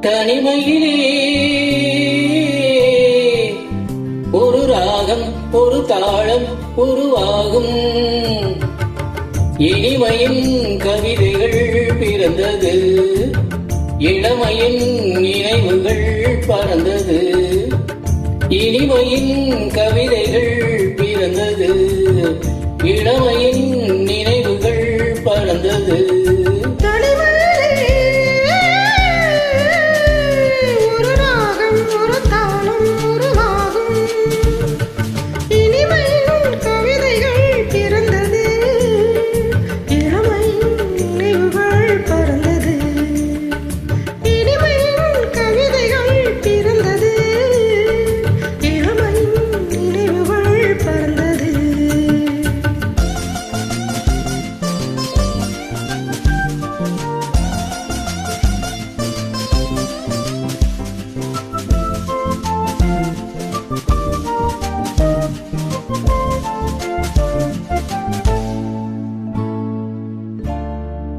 தனிமையிலே ஒரு ராகம் ஒரு தாளம் உருவாகும். இனிமையின் கவிதைகள் பிறந்தது, இளமையின் நினைவுகள் பறந்தது. இனிமையின் கவிதைகள் பிறந்தது, இளமையின் நினைவுகள் பறந்தது.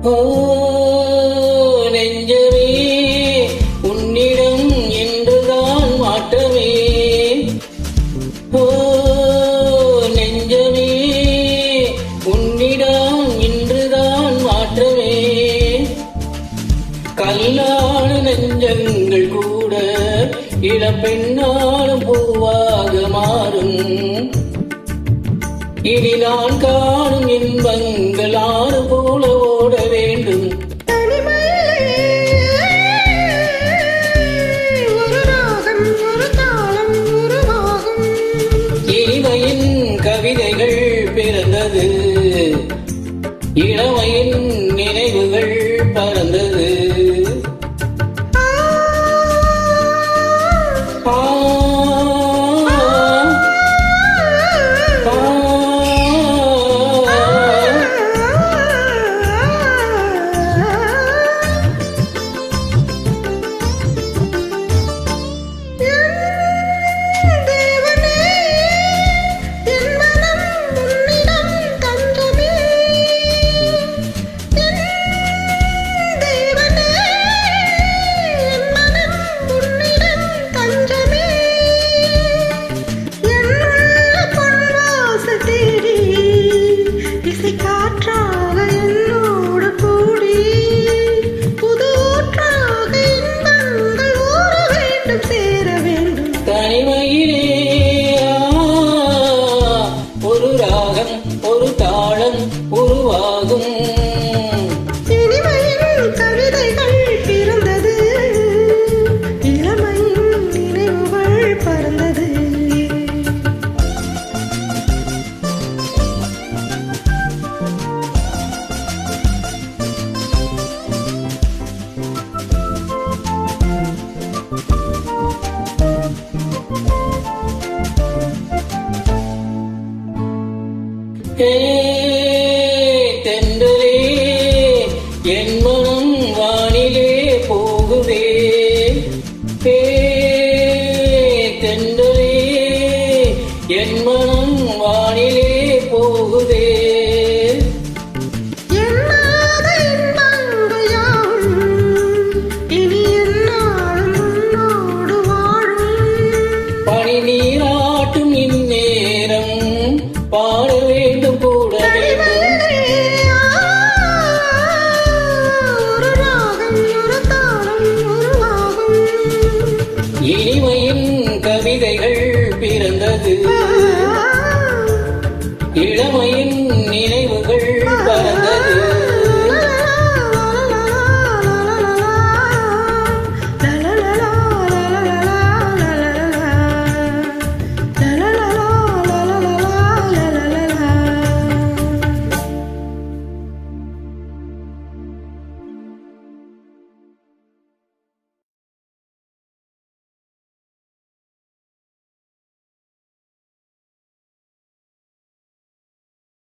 ஓ நெஞ்சமே, உன்னிடம் என்றுதான் மாற்றமே. ஓ நெஞ்சமே, உன்னிடம் இன்றுதான் மாற்றமே. கல்லான நெஞ்சங்கள் கூட இளப்பெண்ணாலும் பூவாக மாறும். இனி நான் காணும் இன்பங்கள் ஆறு போல ஓட வேண்டும். இனிமையின் கவிதைகள் பிறந்தது, இளமையின் நினைவுகள் பறந்தது. தனிமையிலே ஒரு ராகம் ஒரு தாளம் உருவாகும். இனிமையின் கவிதைகள் பிறந்தது, இளமையின் நினைவுகள் பறந்தது. தென்றலே, என் மனம் வானிலே போகுதே. தென்றலே, என் மனம் வானிலே போகுதே. பனி நீரா